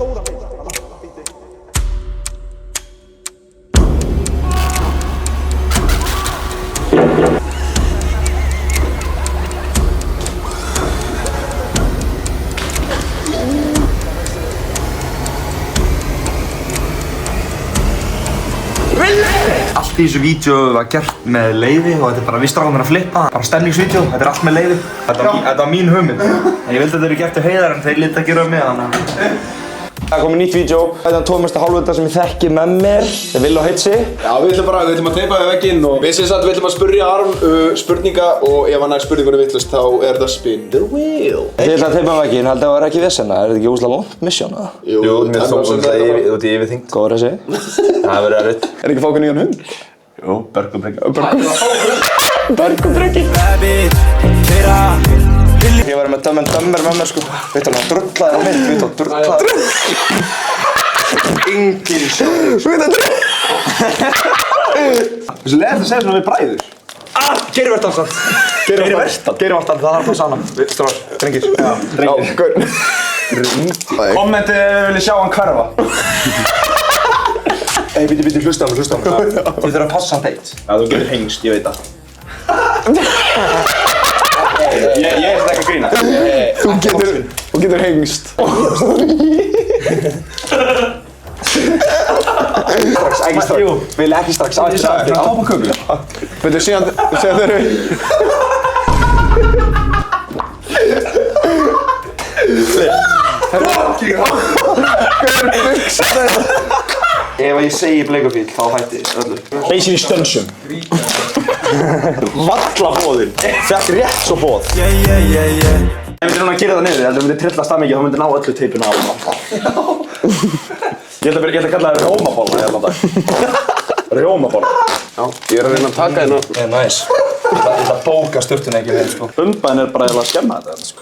stóra mynd. Allt í þessu vídeo var gert með leyfi og þetta er bara við strákarnir að flippa. Bara stemningsvídeó, þetta er allt með leyfi. Þetta var mín hugmynd. En ég vildi að þetta eru gert til Heiðar en þeir liti að gera með hana. Það er komið nýtt vídeo. Þetta er tómasta hálfvita sem ég þekki með mér. Það er Will og Hitsi. Já, við ætlum að teipa við vegginn og við ætlum að spyrja Aron spurninga og ef hann spurningunni vitlaust þá er það spin the wheel. Þið ætlum að teipa með vegginn, held að það var ekki vissenna. Er þetta ekki úslega lónt mission eða? Jú, mér þótt út í yfirþyngd. Góður þessi. Það verður erfitt. Er ekki fákun nýjan hund? Jú, Berg og Breki. Berg og Breki. Ég var með Dumb and Dumber með mér sko. Veit alveg, hann drullaði á mynd, veit alveg, drullaði. Engin sjálf. Veit alveg. Þessu leiðist að segja svona við bræður. Geirvartan samt. Geirvartan, það er það saman. Stráðar, drengir. Já, drengir. Kommenti ef þið viljið sjá hann hverfa. Ei, bíddu, hlusta á mig. Þið þurfa að passa hann þeitt. Já, þú getur hengst, ég veit það. Ég er þetta ekki að grína. Þú getur hengst. Ekki strax. Vil ekki strax. Það var på köglu. Veitu, síðan þegar við... Ef ég segi bleikufíl, þá hætti öllu. Basically stönsum. Vallabóðinn. Fekk rétt svo bóð. Ef við núna að gera það niður, ég held að við myndum trillast það mikið, þá myndi ná öllu teipinu af. Ég ætla að kalla það rjómabolla hérna á dag. Rjómabolla. Já, ég er að reyna að taka hérna. Næs. Ég ætla að bóka sturtuna ekki með sko. Bumbaðinn er bara að skemma þetta sko.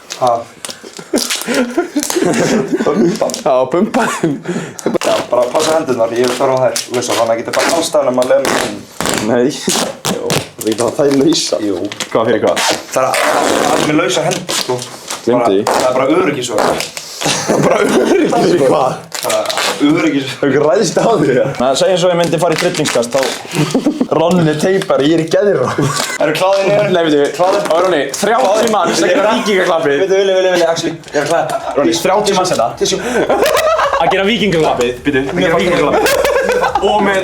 Bumban? Já, bumbaðinn. Já, bara passa hendurnar, ég vil þarf á þær lausa, þannig að ég geti bara ástæðan að lega mig. Nei. Jó, við getum að það lausa. Jú. Hvað fyrir hvað? Það er allir með lausa hendur, sko. Gleymdu því. Það er bara öryggissvörður. Bara öryggis fyrir hvað? Öryggis. Það er ekki ræðist á því það. Nei, segjum svo ég myndi fara í tryllingskast, þá Ronni teipar, ég er í geðirróð. Eru kláðir niður? Nei, veitu, kláðir? Og Ronni, 30 manns, ekki víkingaklappið. Veitu, Vili, Axli, ég er klæð. Ronni, 30 manns þetta. Tissjú. Að gera víkingaklappið, byrju, að gera víkingaklappið. Og með...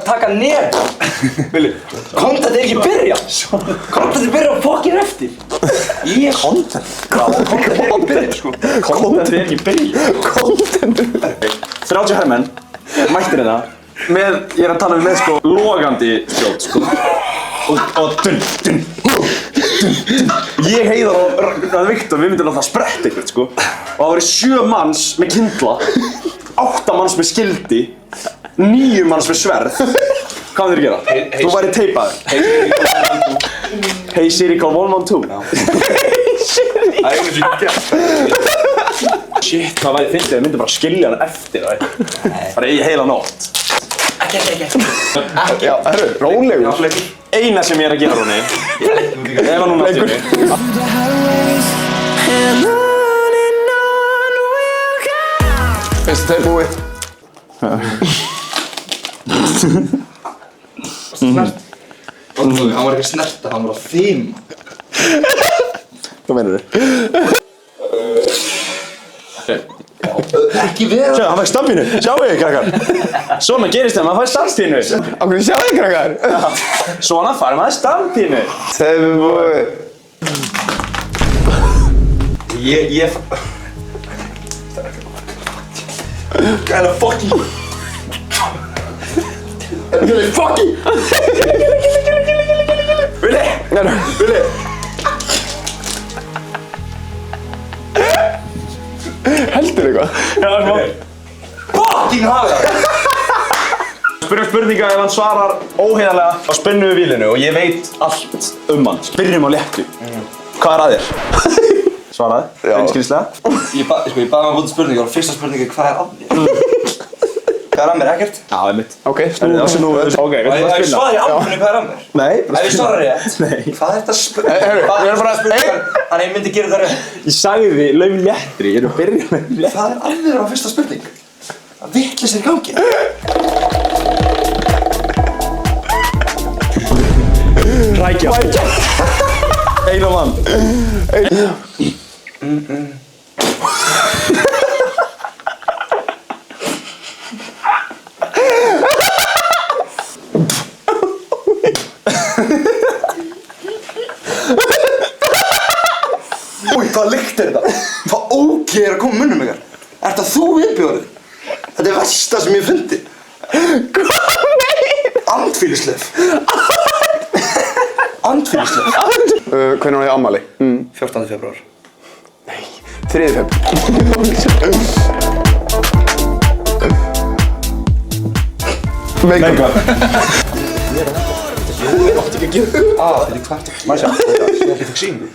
Taka nef. Vili, content er ekki byrja. Content er byrja á fokkin eftir. Ég... Content? Já, content er ekki byrja, sko. Content er ekki byrja. Content er byrja. 30 herrmenn, mættir hérna. Ég er að tala með sko logandi skjót, sko. Og dun. Ég Heiðar og Viktor, við myndum alltaf að spretta eitthvað, sko. Og það voru 7 manns með kyndla, 8 manns með skildi, 9 manns með sverð. Hvað myndir þér gera? Þú væri teipaður. Hey Siri, call 112. Hey Siri. Það er einhvern veginn gert. Shit, hvað væri fyndið? Við myndum bara skilja hann eftir það. Bara í heila nótt. Ekki. Já, herru, rólegur. Eina sem ég er að gera, Ronni. Ef hann núna aftur mig. Fyrstu teip búið. Snert. Hann var ekki að snerta, hann var að þima. Hvað meinar þið? Ekki vera. Sjá, hann fæði stampínu. Sjáu þið, krakkar. Svona gerist það, maður fæði stampínu. Okkur sjáu þið, krakkar. Svona fær maður stampínu. Teip búið. Ég... Gæla fucking... Fucking! Vili! Vili! Heldur eitthvað? Já, smá. Fucking haga! Spyrjum spurninga ef hann svarar óheiðarlega á spennuðu vílinu og ég veit allt hann. Spyrjum á léttu. Hvað er að þér? Svaraði, einskilslega. Ég baði mig að búta spurningar og fyrsta spurningi er hvað er að þér? Hvað er að mér? Ekkert? Já, einmitt. Ok, snúðu. Ok, við Það ætlum að er spila. svarað í alvörunni hvað er að mér. Nei, Ef ég svarar rétt. Nei. Hvað er þetta að spurninga? Heyrðu, Hvað ég er er bara- þetta spurninga? Þannig ég myndi gera þetta rétt. Ég sagði lauf léttri, ég er að byrja með léttri. Það er alveg á fyrsta spurning. Það vitleysir í gangi. Rækja. Einu mann. Új, hvað lykt er þetta? Hvað ógeð er að koma munnum ykkar? Er þetta þú viðbjörðið? Þetta er versta sem ég fundi. Hvað? Nei! Andfýlislef. Andfýlislef. Hvernig var ég ammali? 14. febrúar. 3. februar. Make-up. Þetta er kvart. Má sjá, ég fikk sýningu.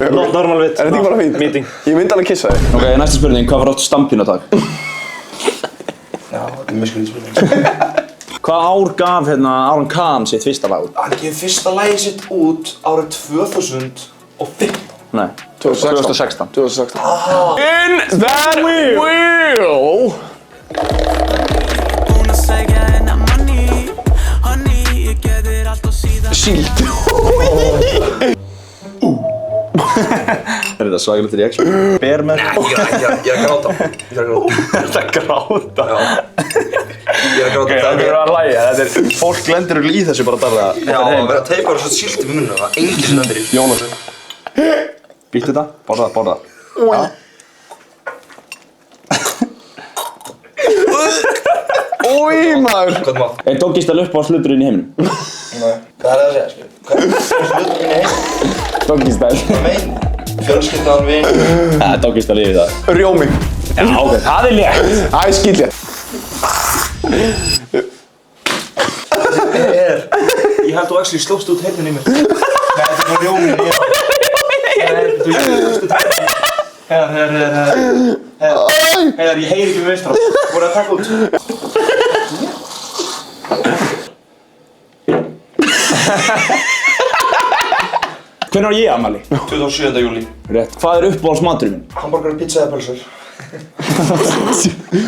Not normal við. Er þetta ekki bara fínt? Meeting. Ég myndi alveg kissa þig. Ok, næsta spurning, hvað var átt stampínatak? Já, þetta er mjög skrítið spurning. Hvað ár gaf Aron Kahn sitt fyrsta lag út? Hann gefið fyrsta lagið sitt út árið 2015. Nei, 2016. 2016. In that wheel! Síld. Er þetta svakalegt reaction? Ber með? Ég er að gráta. Ég er að gráta. Þetta gráta. Já. Ég er að gráta. Það er að hlæja, þetta er, fólk lendir í þessu bara að darra. Já, að vera að teipa og svo sílt í munnu, það er enginn sem lendir í. Jónas. Býttu þetta, borða það, borða það. Ói, maður. Hvað er maður? Er Doggy-style uppáhaldsluturinn í heiminum? Nei. Hvað er það að segja, skil? Hvað er hlutum minni heim? Doggy-style. Hvað meina? Fjölskyldan, vin. Ja, Doggy-style yfir það. Rjómi. Já, ok, það er létt. Æ, skýtlétt. Ég held þú actually slóst út heyrnin í mér. Nei, þetta er bara rjómin í mér. Nei, þú slóst út heyrnin í mér. Heiðar, ég heyri ekki með veistra. Voru að taka út. Hvernig var ég afmæli? 27. júlí. Rétt. Hvað er uppáhaldsmaturinn minn? Hamburger, pizza eða pölsur?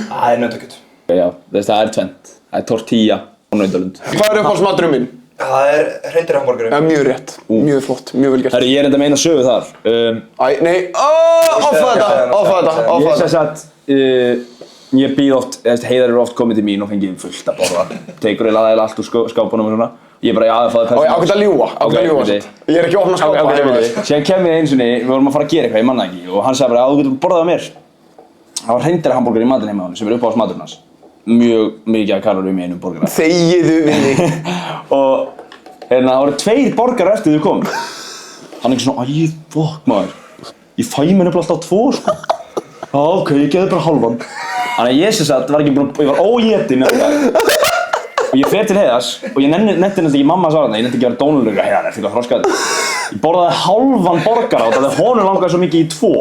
Það er nautakjöt. Já, það er tvennt. Það er tortilla og nautalund. Hvað er uppáhaldsmaturinn minn? Það er hreindir hamburgeri. Mjög rétt. Mjög flott. Mjög vel gert. Herri, ég er enda með eina sögu þar. Æ, nei. Offa þetta. Ég sess að ég býð oft, Heiðar eru oft komið til mín og fengið fullt að borða. Tekur eiginlega allt úr skápunum og svona. Ég bara, já, það fáði persónu. Ákveðt að ljúga. Ákveðt að ljúga. Ég er ekki að opna skápa. Síðan kem ég einu sinni, við vorum að fara að gera eitthvað, ég manna ekki. Og hann sagði bara, þú getur borðað af mér. Það var hreindir hamburger í matinn heima á hann sem er uppáhaldsmaturinn hans. Mjög mikið af kaloríum í einum borgara. Þegiðu við þig. Og það voru 2 borgarar eftir því kom. Hann ekki svona, æ, fokk maður. Ég fæ mér nefnilega alltaf 2, sko. Já, ok, ég geði bara halvan. Þannig að ég sem sagt var ekki búinn, ég var óétinn með þetta. Og ég fer til Heiðars og ég nefndi þetta ekki, mamma sá þarna, ég nefndi ekki að vera dónulegur að Heiðar, eftir eitthvað þroskaður. Ég borðaði halvan borgara og það honum langaði svo mikið í 2.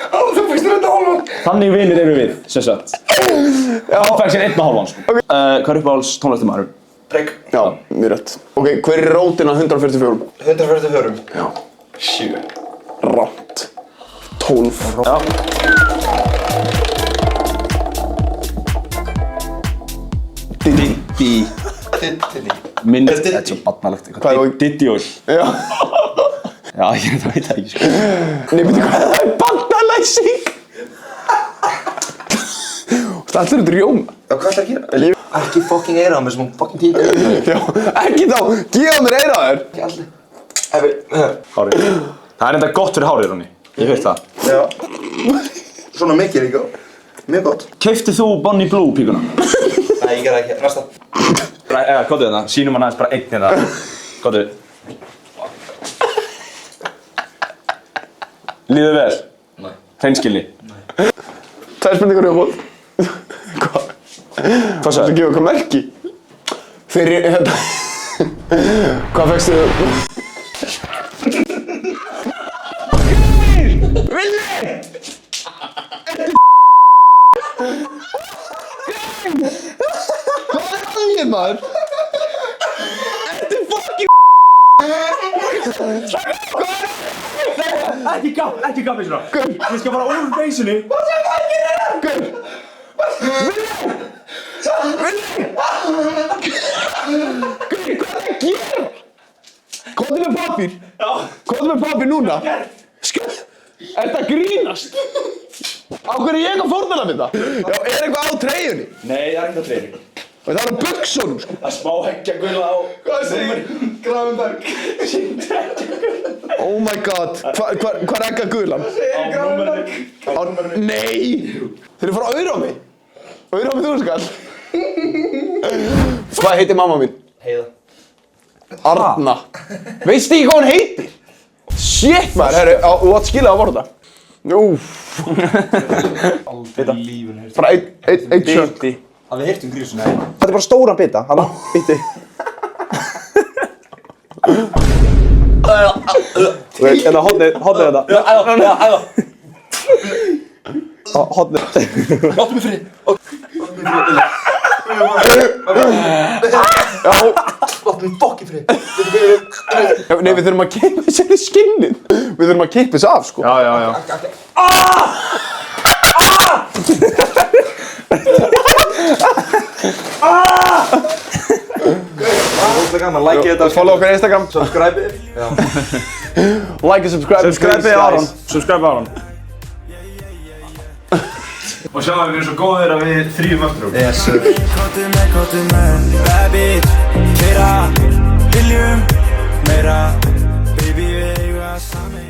Þú fyrst þetta hálfan. Þannig vinir eru við, sem sagt. Hann fekk sér 1,5, sko. Hvað er uppáhalds tónlistarmaður? Prigg. Já, mjög rétt. Ok, hver er rótin að 144? 144. Já. 7. Rátt. 12. Já. Diddy. Diddy. Minn, Diddy. þetta er svo barnalegt. Hvað er það? Diddy-ól. Já. Já, ég veit það ekki, sko. Nei, veitu hvað það er bandalæsing? Það ætlar þetta rjóma. Já, hvað ætlar að gera? Ekki fucking eira á mér sem hún fucking tíka. Já, ekki þá. Gefa mér eira á þér. Ekki allir. Hárið. Það er enda gott fyrir hárið, Ronny. Ég veit það. Já. Svona mikið líka. Mjög gott. Keyptið þú Bonnie Blue píkuna? Nei, ég gerði ekki. Næsta. Kóttu þetta, sínum hann aðeins bara einn hérna. Kóttu. Líður vel? Nei. Hreinskilni? Það er spurningur rjóma. Hvað? Hvað sagði? Það gefa eitthvað merki. Fyrir, hvað fækstu? Ekki gafisuna. Ég skal fara úr beisinu. Gaur! Gaur, hvað er það að gera? Komdu með pappír. Komdu með pappír núna. Er það grínast? Á hverju er ég að fórna það við það? Já, er eitthvað á treyjunni? Nei, það er ekkert að treyni. Og það er á buxunum, sko. Það er smá heggja gulla á. Hvað segir Gravenberg? Oh my god. Hvað er ekki að gulan? Á númerinu. Nei! Þeir eru frá Auðrámi. Auðrámi þú skall. Hvað heitir mamma mín? Heiða. Arna. Veistu ekki hvað hún heitir? Shit maður, herru, þú átt skilað að vorða. Úf. Aldrei í lífinu heyrst. Bara einn sjött. Hafið heyrt grísuna? Þetta er bara stóran bita, hann bíti. Þetta hotnið þetta. Æða. Hotnið. Láttu mig frið. Láttu mig fokk í frið. Nei, við þurfum að kippa þessu í skinnið. Við þurfum að kippa þessu af, sko. Já. Það er gaman, like þetta. Follow okkar Instagram. Subscribe-ið. Like and subscribe. Subscribe Aron. Og sjáum við erum svo góðir að við þrýjum eftir okkur. Yes, sir. Kottu með rabbit Keira, viljum meira Baby, við eiga saman